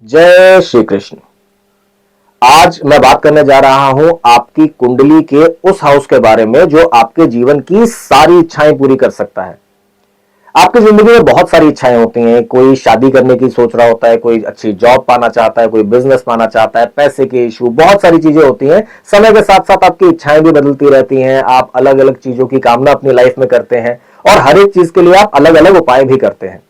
जय श्री कृष्ण। आज मैं बात करने जा रहा हूं आपकी कुंडली के उस हाउस के बारे में जो आपके जीवन की सारी इच्छाएं पूरी कर सकता है। आपकी जिंदगी में बहुत सारी इच्छाएं होती हैं। कोई शादी करने की सोच रहा होता है, कोई अच्छी जॉब पाना चाहता है, कोई बिजनेस पाना चाहता है, पैसे के इशू, बहुत सारी चीजें होती हैं। समय के साथ साथ आपकी इच्छाएं भी बदलती रहती हैं। आप अलग अलग चीजों की कामना अपनी लाइफ में करते हैं और हर एक चीज के लिए आप अलग अलग उपाय भी करते हैं।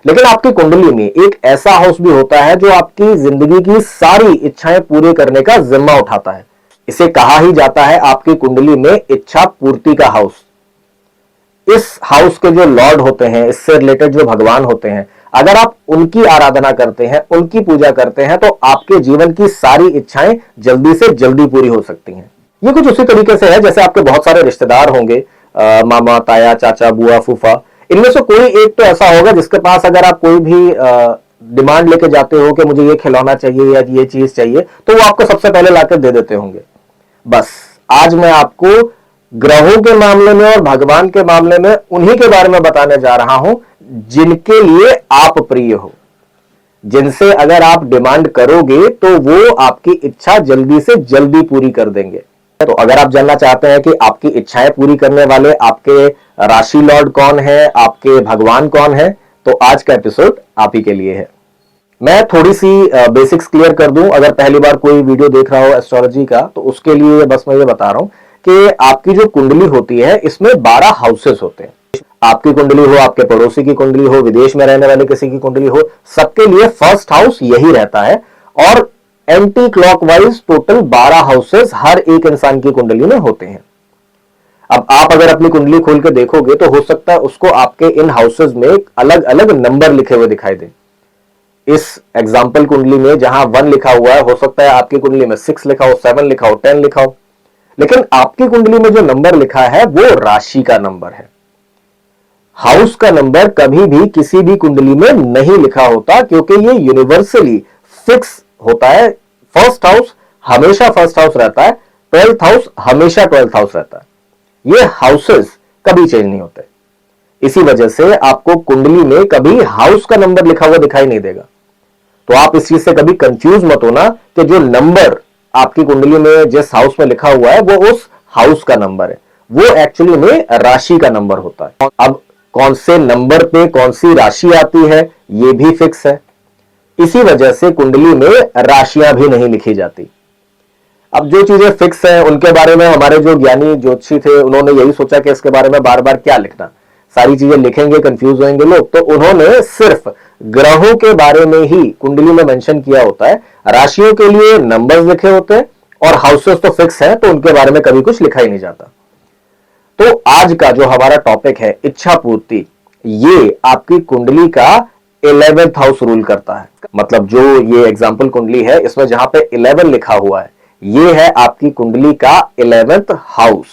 लेकिन आपकी कुंडली में एक ऐसा हाउस भी होता है जो आपकी जिंदगी की सारी इच्छाएं पूरी करने का जिम्मा उठाता है। इसे कहा ही जाता है आपकी कुंडली में इच्छा पूर्ति का हाउस। इस हाउस के जो लॉर्ड होते हैं, इससे रिलेटेड जो भगवान होते हैं, अगर आप उनकी आराधना करते हैं, उनकी पूजा करते हैं, तो आपके जीवन की सारी इच्छाएं जल्दी से जल्दी पूरी हो सकती हैं। ये कुछ उसी तरीके से है जैसे आपके बहुत सारे रिश्तेदार होंगे, मामा, ताया, चाचा, बुआ, फूफा। इनमें से कोई एक तो ऐसा होगा जिसके पास अगर आप कोई भी डिमांड लेके जाते हो कि मुझे ये खिलौना चाहिए या ये चीज चाहिए, तो वो आपको सबसे पहले लाकर दे देते होंगे। बस आज मैं आपको ग्रहों के मामले में और भगवान के मामले में उन्हीं के बारे में बताने जा रहा हूं जिनके लिए आप प्रिय हो, जिनसे अगर आप डिमांड करोगे तो वो आपकी इच्छा जल्दी से जल्दी पूरी कर देंगे। तो अगर आप जानना चाहते हैं कि आपकी इच्छाएं पूरी करने वाले आपके राशि लॉर्ड कौन है, आपके भगवान कौन है, तो आज का एपिसोड आप ही के लिए है। मैं थोड़ी सी बेसिक्स क्लियर कर दूं। अगर पहली बार कोई वीडियो देख रहा हो एस्ट्रोलॉजी का, तो उसके लिए बस मैं ये बता रहा हूं कि आपकी जो कुंडली होती है इसमें 12 हाउसेस होते हैं। आपकी कुंडली हो, आपके पड़ोसी की कुंडली हो, विदेश में रहने वाले किसी की कुंडली हो, सबके लिए फर्स्ट हाउस यही रहता है। और एंटी क्लॉकवाइज टोटल 12 हाउसेस हर एक इंसान की कुंडली में होते हैं। अब आप अगर अपनी कुंडली खोल के देखोगे तो हो सकता है उसको आपके इन हाउसेस में अलग अलग नंबर लिखे हुए दिखाई दे। इस एग्जाम्पल कुंडली में जहां 1 लिखा हुआ है, हो सकता है आपकी कुंडली में 6 लिखा हो, 7 लिखा हो, 10 लिखा हो। लेकिन आपकी कुंडली में जो नंबर लिखा है वो राशि का नंबर है। हाउस का नंबर कभी भी किसी भी कुंडली में नहीं लिखा होता, क्योंकि ये यूनिवर्सली फिक्स होता है। फर्स्ट हाउस हमेशा फर्स्ट हाउस रहता है, 12th हाउस हमेशा 12th हाउस रहता है। ये हाउसेस कभी चेंज नहीं होते। इसी वजह से आपको कुंडली में कभी हाउस का नंबर लिखा हुआ दिखाई नहीं देगा। तो आप इस चीज से कभी कंफ्यूज मत होना कि जो नंबर आपकी कुंडली में जिस हाउस में लिखा हुआ है वो उस हाउस का नंबर है। वो एक्चुअली में राशि का नंबर होता है। अब कौन से नंबर पे कौन सी राशि आती है ये भी फिक्स है। इसी वजह से कुंडली में राशियां भी नहीं लिखी जाती। अब जो चीजें फिक्स हैं उनके बारे में हमारे जो ज्ञानी ज्योतिषी थे उन्होंने यही सोचा कि इसके बारे में बार बार क्या लिखना, सारी चीजें लिखेंगे कंफ्यूज होंगे लोग। तो उन्होंने सिर्फ ग्रहों के बारे में ही कुंडली में मेंशन किया होता है। राशियों के लिए नंबर्स लिखे होते हैं और हाउसेस तो फिक्स है, तो उनके बारे में कभी कुछ लिखा ही नहीं जाता। तो आज का जो हमारा टॉपिक है इच्छा पूर्ति, ये आपकी कुंडली का 11th हाउस रूल करता है। मतलब जो ये एग्जाम्पल कुंडली है इसमें जहां पे 11 लिखा हुआ है, ये है आपकी कुंडली का 11th हाउस।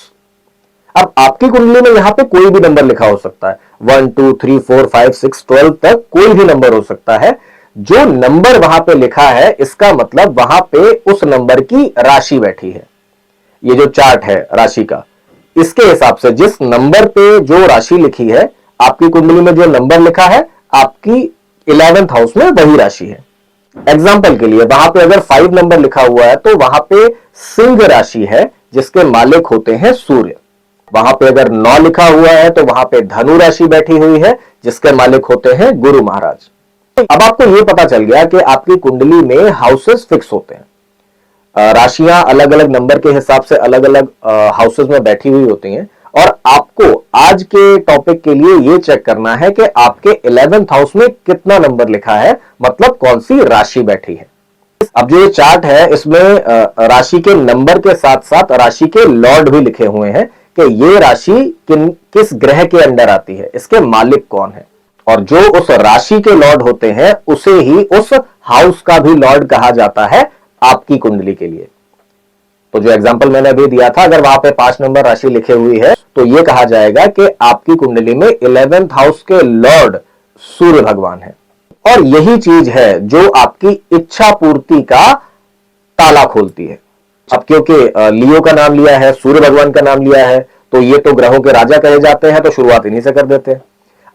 अब आपकी कुंडली में यहां पे कोई भी नंबर लिखा हो सकता है, 1 2 3 4 5 6 12 तक कोई भी नंबर हो सकता है। जो नंबर वहां पे लिखा है इसका मतलब वहां पे उस नंबर की राशि बैठी है। ये जो चार्ट है राशि का, इसके हिसाब से जिस नंबर पे जो राशि लिखी है, आपकी कुंडली में जो नंबर लिखा है आपकी 11th हाउस में वही राशि है। एग्जाम्पल के लिए वहां पे अगर 5 नंबर लिखा हुआ है तो वहां पे सिंह राशि है जिसके मालिक होते हैं सूर्य। वहां पे अगर 9 लिखा हुआ है तो वहां पे धनु राशि बैठी हुई है जिसके मालिक होते हैं गुरु महाराज। अब आपको यह पता चल गया कि आपकी कुंडली में हाउसेस फिक्स होते हैं। राशियां अलग अलग नंबर के हिसाब से अलग अलग हाउसेस में बैठी हुई होती हैं। और आपको आज के टॉपिक के लिए यह चेक करना है कि आपके 11th हाउस में कितना नंबर लिखा है, मतलब कौन सी राशि बैठी है। अब जो ये चार्ट है इसमें राशि के नंबर के साथ साथ राशि के लॉर्ड भी लिखे हुए हैं कि ये राशि किस ग्रह के अंडर आती है, इसके मालिक कौन है। और जो उस राशि के लॉर्ड होते हैं उसे ही उस हाउस का भी लॉर्ड कहा जाता है आपकी कुंडली के लिए। तो जो एग्जांपल मैंने अभी दिया था, अगर वहां पे 5 नंबर राशि लिखे हुई है तो यह कहा जाएगा कि आपकी कुंडली में 11th हाउस के लॉर्ड सूर्य भगवान है। और यही चीज है जो आपकी इच्छा पूर्ति का ताला खोलती है। अब क्योंकि लियो का नाम लिया है, सूर्य भगवान का नाम लिया है, तो ये तो ग्रहों के राजा कहे जाते हैं, तो शुरुआत इन्हीं से कर देते हैं।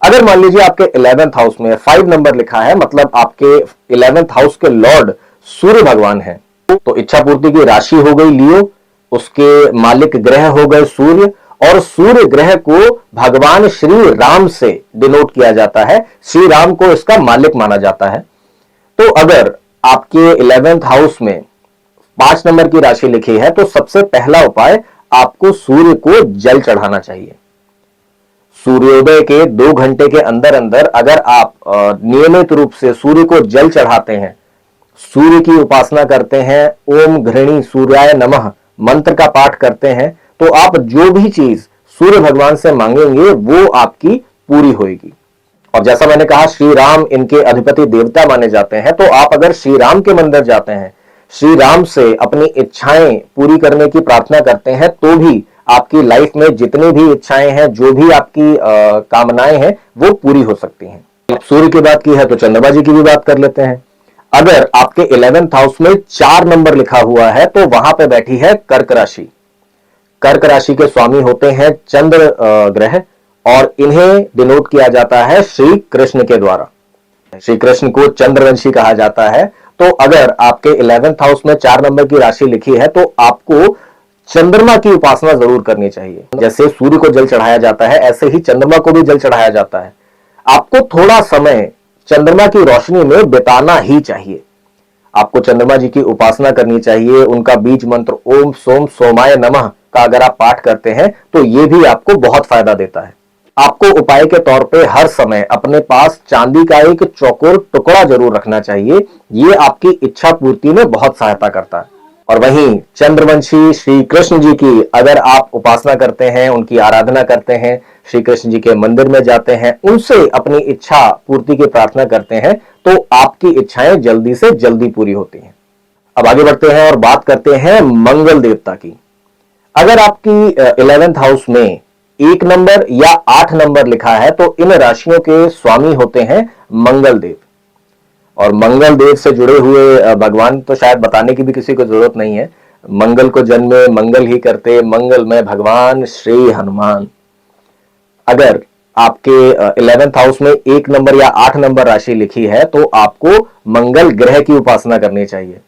अगर मान लीजिए आपके 11th हाउस में 5 नंबर लिखा है, मतलब आपके 11th हाउस के लॉर्ड सूर्य भगवान है, तो इच्छा पूर्ति की राशि हो गई लियो, उसके मालिक ग्रह हो गए सूर्य, और सूर्य ग्रह को भगवान श्री राम से डिनोट किया जाता है, श्री राम को इसका मालिक माना जाता है। तो अगर आपके 11th हाउस में 5 नंबर की राशि लिखी है, तो सबसे पहला उपाय आपको सूर्य को जल चढ़ाना चाहिए। सूर्योदय के 2 घंटे के अंदर अंदर अगर आप नियमित रूप से सूर्य को जल चढ़ाते हैं, सूर्य की उपासना करते हैं, ओम घृणी सूर्याय नमः मंत्र का पाठ करते हैं, तो आप जो भी चीज सूर्य भगवान से मांगेंगे वो आपकी पूरी होगी। और जैसा मैंने कहा, श्री राम इनके अधिपति देवता माने जाते हैं, तो आप अगर श्री राम के मंदिर जाते हैं, श्री राम से अपनी इच्छाएं पूरी करने की प्रार्थना करते हैं, तो भी आपकी लाइफ में जितनी भी इच्छाएं हैं, जो भी आपकी कामनाएं हैं, वो पूरी हो सकती हैं। सूर्य की बात की है तो चंद्रमा जी की भी बात कर लेते हैं। अगर आपके 11th हाउस में 4 नंबर लिखा हुआ है, तो वहां पे बैठी है कर्क राशि। कर्क राशि के स्वामी होते हैं चंद्र ग्रह, और इन्हें डिनोट किया जाता है श्री कृष्ण के द्वारा। श्री कृष्ण को चंद्रवंशी कहा जाता है। तो अगर आपके 11th हाउस में 4 नंबर की राशि लिखी है, तो आपको चंद्रमा की उपासना जरूर करनी चाहिए। जैसे सूर्य को जल चढ़ाया जाता है, ऐसे ही चंद्रमा को भी जल चढ़ाया जाता है। आपको थोड़ा समय चंद्रमा की रोशनी में बिताना ही चाहिए। आपको चंद्रमा जी की उपासना करनी चाहिए। उनका बीज मंत्र ओम सोम सोमाय नमः का अगर आप पाठ करते हैं, तो यह भी आपको बहुत फायदा देता है। आपको उपाय के तौर पे हर समय अपने पास चांदी का एक चौकोर टुकड़ा जरूर रखना चाहिए। यह आपकी इच्छा पूर्ति में बहुत सहायता करता है। और वहीं चंद्रवंशी श्री कृष्ण जी की अगर आप उपासना करते हैं, उनकी आराधना करते हैं, श्री कृष्ण जी के मंदिर में जाते हैं, उनसे अपनी इच्छा पूर्ति की प्रार्थना करते हैं, तो आपकी इच्छाएं जल्दी से जल्दी पूरी होती हैं। अब आगे बढ़ते हैं और बात करते हैं मंगल देवता की। अगर आपकी 11th हाउस में 1 नंबर या 8 नंबर लिखा है, तो इन राशियों के स्वामी होते हैं मंगल देव। और मंगल देव से जुड़े हुए भगवान तो शायद बताने की भी किसी को जरूरत नहीं है। मंगल को जन्मे मंगल ही करते, मंगल में भगवान श्री हनुमान। अगर आपके 11th हाउस में 1 नंबर या 8 नंबर राशि लिखी है, तो आपको मंगल ग्रह की उपासना करनी चाहिए।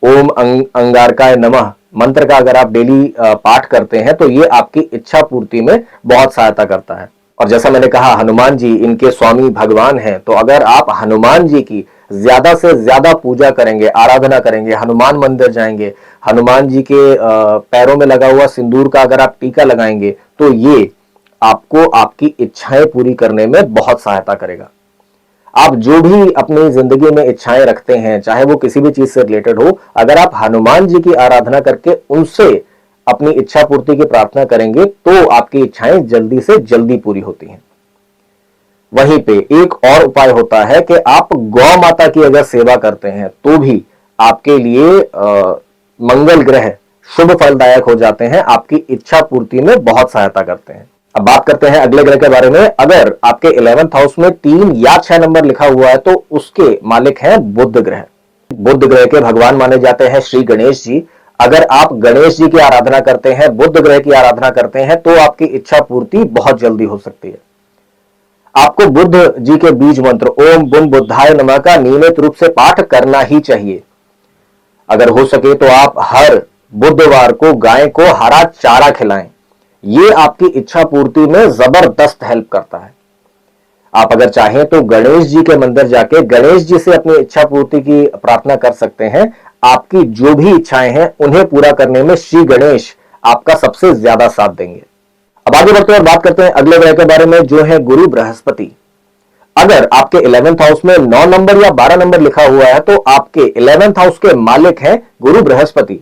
ओम अंगारकाय नमः मंत्र का अगर आप डेली पाठ करते हैं, तो ये आपकी इच्छा पूर्ति में बहुत सहायता करता है। और जैसा मैंने कहा, हनुमान जी इनके स्वामी भगवान हैं, तो अगर आप हनुमान जी की ज्यादा से ज्यादा पूजा करेंगे, आराधना करेंगे, हनुमान मंदिर जाएंगे, हनुमान जी के पैरों में लगा हुआ सिंदूर का अगर आप टीका लगाएंगे, तो ये आपको आपकी इच्छाएं पूरी करने में बहुत सहायता करेगा। आप जो भी अपनी जिंदगी में इच्छाएं रखते हैं, चाहे वो किसी भी चीज से रिलेटेड हो, अगर आप हनुमान जी की आराधना करके उनसे अपनी इच्छा पूर्ति की प्रार्थना करेंगे, तो आपकी इच्छाएं जल्दी से जल्दी पूरी होती हैं। वहीं पे एक और उपाय होता है कि आप गौ माता की अगर सेवा करते हैं, तो भी आपके लिए मंगल ग्रह शुभ फलदायक हो जाते हैं, आपकी इच्छा पूर्ति में बहुत सहायता करते हैं। अब बात करते हैं अगले ग्रह के बारे में। अगर आपके 11th हाउस में 3 या 6 नंबर लिखा हुआ है, तो उसके मालिक हैं बुध ग्रह। बुध ग्रह के भगवान माने जाते हैं श्री गणेश जी। अगर आप गणेश जी की आराधना करते हैं, बुध ग्रह की आराधना करते हैं, तो आपकी इच्छा पूर्ति बहुत जल्दी हो सकती है। आपको बुद्ध जी के बीज मंत्र ओम बुन बुद्धाय नमः का नियमित रूप से पाठ करना ही चाहिए। अगर हो सके तो आप हर बुधवार को गाय को हरा चारा खिलाएं। ये आपकी इच्छा पूर्ति में जबरदस्त हेल्प करता है। आप अगर चाहें तो गणेश जी के मंदिर जाके गणेश जी से अपनी इच्छा पूर्ति की प्रार्थना कर सकते हैं। आपकी जो भी इच्छाएं हैं, उन्हें पूरा करने में श्री गणेश आपका सबसे ज्यादा साथ देंगे। अब आगे बढ़ते हैं और बात करते हैं अगले ग्रह के बारे में, जो है गुरु बृहस्पति। अगर आपके 11th हाउस में 9 नंबर या 12 नंबर लिखा हुआ है, तो आपके 11th हाउस के मालिक हैं गुरु बृहस्पति।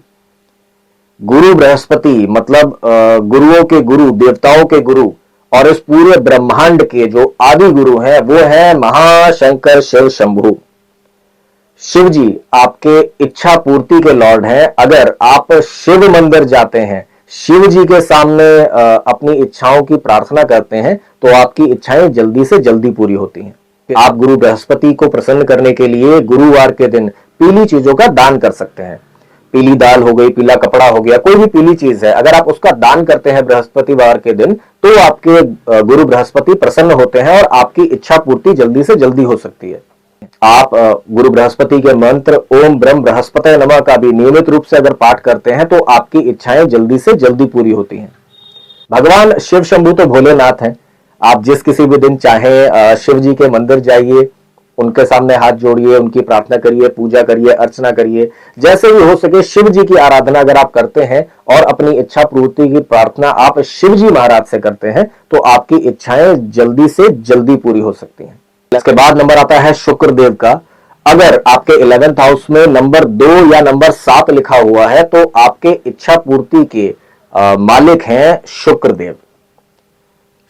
गुरु बृहस्पति मतलब गुरुओं के गुरु, देवताओं के गुरु, और इस पूरे ब्रह्मांड के जो आदि गुरु हैं, वो है महाशंकर शिव शंभु। शिव जी आपके इच्छा पूर्ति के लॉर्ड हैं। अगर आप शिव मंदिर जाते हैं, शिव जी के सामने अपनी इच्छाओं की प्रार्थना करते हैं, तो आपकी इच्छाएं जल्दी से जल्दी पूरी होती हैं। आप गुरु बृहस्पति को प्रसन्न करने के लिए गुरुवार के दिन पीली चीजों का दान कर सकते हैं। पीली दाल हो गई, पीला कपड़ा हो गया, कोई भी पीली चीज है, अगर आप उसका दान करते हैं बृहस्पतिवार के दिन तो आपके गुरु बृहस्पति प्रसन्न होते हैं और आपकी इच्छा पूर्ति जल्दी से जल्दी हो सकती है। आप गुरु बृहस्पति के मंत्र ओम ब्रह्म बृहस्पतये नमः का भी नियमित रूप से अगर पाठ करते हैं तो आपकी इच्छाएं जल्दी से जल्दी पूरी होती हैं। भगवान शिव शंभु तो भोलेनाथ हैं। आप जिस किसी भी दिन चाहे शिव जी के मंदिर जाइए, उनके सामने हाथ जोड़िए, उनकी प्रार्थना करिए, पूजा करिए, अर्चना करिए, जैसे भी हो सके शिव जी की आराधना अगर आप करते हैं और अपनी इच्छा पूर्ति की प्रार्थना आप शिव जी महाराज से करते हैं तो आपकी इच्छाएं जल्दी से जल्दी पूरी हो सकती हैं। इसके बाद नंबर आता है शुक्र देव का। अगर आपके 11th हाउस में नंबर 2 या नंबर 7 लिखा हुआ है तो आपके इच्छा पूर्ति के मालिक हैं शुक्रदेव।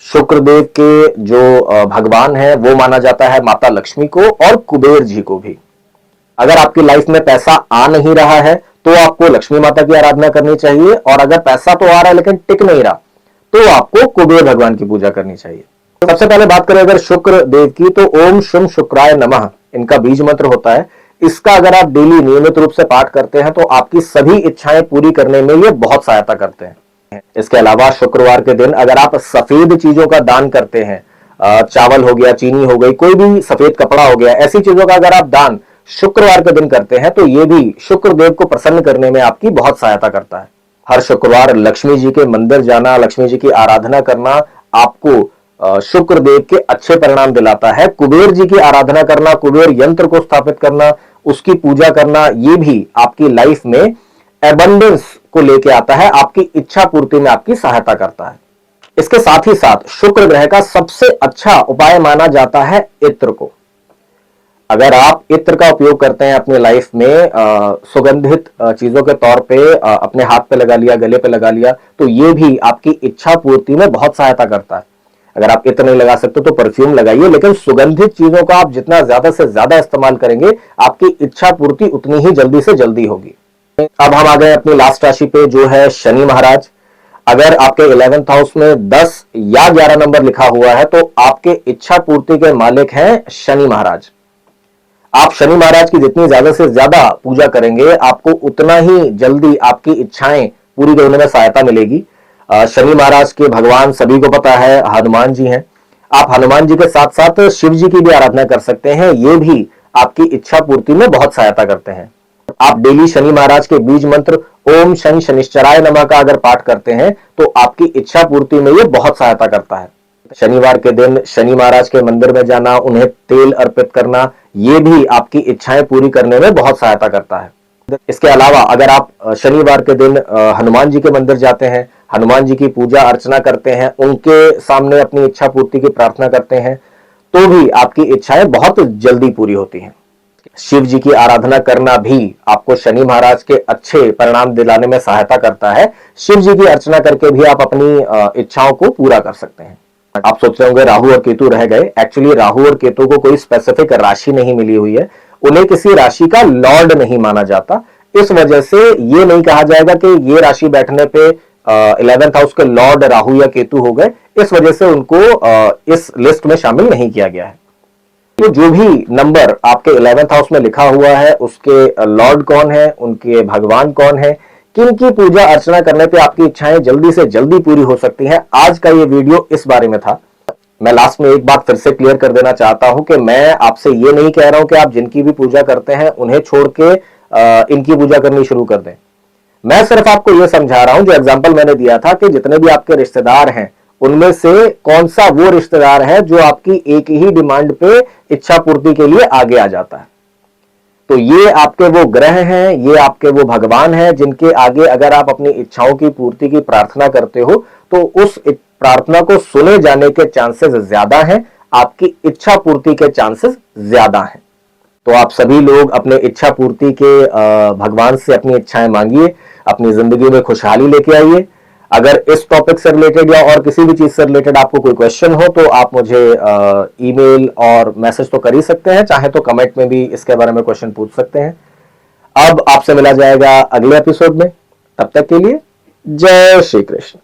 शुक्रदेव के जो भगवान है वो माना जाता है माता लक्ष्मी को और कुबेर जी को भी। अगर आपकी लाइफ में पैसा आ नहीं रहा है तो आपको लक्ष्मी माता की आराधना करनी चाहिए, और अगर पैसा तो आ रहा है लेकिन टिक नहीं रहा तो आपको कुबेर भगवान की पूजा करनी चाहिए। सबसे पहले बात करें अगर शुक्र देव की तो ओम शुम शुक्राय नमः इनका बीज मंत्र होता है। इसका अगर आप डेली नियमित रूप से पाठ करते हैं तो आपकी सभी इच्छाएं पूरी करने में ये बहुत सहायता करते हैं। इसके अलावा शुक्रवार के दिन अगर आप सफेद चीजों का दान करते हैं, चावल हो गया, चीनी हो गई, कोई भी सफेद कपड़ा हो गया, ऐसी चीजों का अगर आप दान शुक्रवार के दिन करते हैं तो ये भी शुक्र देव को प्रसन्न करने में आपकी बहुत सहायता करता है। हर शुक्रवार लक्ष्मी जी के मंदिर जाना, लक्ष्मी जी की आराधना करना आपको शुक्र देव के अच्छे परिणाम दिलाता है। कुबेर जी की आराधना करना, कुबेर यंत्र को स्थापित करना, उसकी पूजा करना, ये भी आपकी लाइफ में एबंडेंस को लेके आता है, आपकी इच्छा पूर्ति में आपकी सहायता करता है। इसके साथ ही साथ शुक्र ग्रह का सबसे अच्छा उपाय माना जाता है इत्र को। अगर आप इत्र का उपयोग करते हैं अपनी लाइफ में सुगंधित चीजों के तौर पे, अपने हाथ पे लगा लिया, गले पे लगा लिया, तो ये भी आपकी इच्छा पूर्ति में बहुत सहायता करता है। अगर आप इत्र नहीं लगा सकते तो परफ्यूम लगाइए, लेकिन सुगंधित चीजों का आप जितना ज्यादा से ज्यादा इस्तेमाल करेंगे आपकी इच्छा पूर्ति उतनी ही जल्दी से जल्दी होगी। अब हम आ गए अपनी लास्ट राशि पे जो है शनि महाराज। अगर आपके 11th हाउस में 10 या 11 नंबर लिखा हुआ है तो आपके इच्छा पूर्ति के मालिक हैं शनि महाराज। आप शनि महाराज की जितनी ज्यादा से ज्यादा पूजा करेंगे आपको उतना ही जल्दी आपकी इच्छाएं पूरी करने में सहायता मिलेगी। शनि महाराज के भगवान सभी को पता है हनुमान जी हैं। आप हनुमान जी के साथ साथ शिव जी की भी आराधना कर सकते हैं, ये भी आपकी इच्छा पूर्ति में बहुत सहायता करते हैं। आप डेली शनि महाराज के बीज मंत्र ओम शनि शनिश्चराय नमः का अगर पाठ करते हैं तो आपकी इच्छा पूर्ति में ये बहुत सहायता करता है। शनिवार के दिन शनि महाराज के मंदिर में जाना, उन्हें तेल अर्पित करना, ये भी आपकी इच्छाएं पूरी करने में बहुत सहायता करता है। इसके अलावा अगर आप शनिवार के दिन हनुमान जी के मंदिर जाते हैं, हनुमान जी की पूजा अर्चना करते हैं, उनके सामने अपनी इच्छा पूर्ति की प्रार्थना करते हैं तो भी आपकी इच्छाएं बहुत जल्दी पूरी होती हैं। शिव जी की आराधना करना भी आपको शनि महाराज के अच्छे परिणाम दिलाने में सहायता करता है। शिव जी की अर्चना करके भी आप अपनी इच्छाओं को पूरा कर सकते हैं। आप सोच रहे होंगे राहु और केतु रह गए। एक्चुअली राहु और केतु को कोई स्पेसिफिक राशि नहीं मिली हुई है, उन्हें किसी राशि का लॉर्ड नहीं माना जाता। इस वजह से ये नहीं कहा जाएगा कि ये राशि बैठने पे 11th हाउस के लॉर्ड राहु या केतु हो गए, इस वजह से उनको इस लिस्ट में शामिल नहीं किया गया है। तो जो भी नंबर आपके 11th हाउस में लिखा हुआ है उसके लॉर्ड कौन है, उनके भगवान कौन है, किन की पूजा अर्चना करने पे आपकी इच्छाएं जल्दी से जल्दी पूरी हो सकती हैं, आज का ये वीडियो इस बारे में था। मैं लास्ट में एक बात फिर से क्लियर कर देना चाहता हूं कि मैं आपसे ये नहीं कह रहा हूं कि आप जिनकी भी पूजा करते हैं उन्हें छोड़ के इनकी पूजा करनी शुरू कर दें। मैं सिर्फ आपको यह समझा रहा हूं, जो एग्जांपल मैंने दिया था कि जितने भी आपके रिश्तेदार हैं उनमें से कौन सा वो रिश्तेदार है जो आपकी एक ही डिमांड पे इच्छा पूर्ति के लिए आगे आ जाता है। तो ये आपके वो ग्रह हैं, ये आपके वो भगवान हैं जिनके आगे अगर आप अपनी इच्छाओं की पूर्ति की प्रार्थना करते हो तो उस प्रार्थना को सुने जाने के चांसेस ज्यादा हैं, आपकी इच्छा पूर्ति के चांसेस ज्यादा हैं। तो आप सभी लोग अपने इच्छा पूर्ति के भगवान से अपनी इच्छाएं मांगिए, अपनी जिंदगी में खुशहाली लेके आइए। अगर इस टॉपिक से रिलेटेड या और किसी भी चीज से रिलेटेड आपको कोई क्वेश्चन हो तो आप मुझे ईमेल और मैसेज तो कर ही सकते हैं, चाहे तो कमेंट में भी इसके बारे में क्वेश्चन पूछ सकते हैं। अब आपसे मिला जाएगा अगले एपिसोड में, तब तक के लिए जय श्री कृष्ण।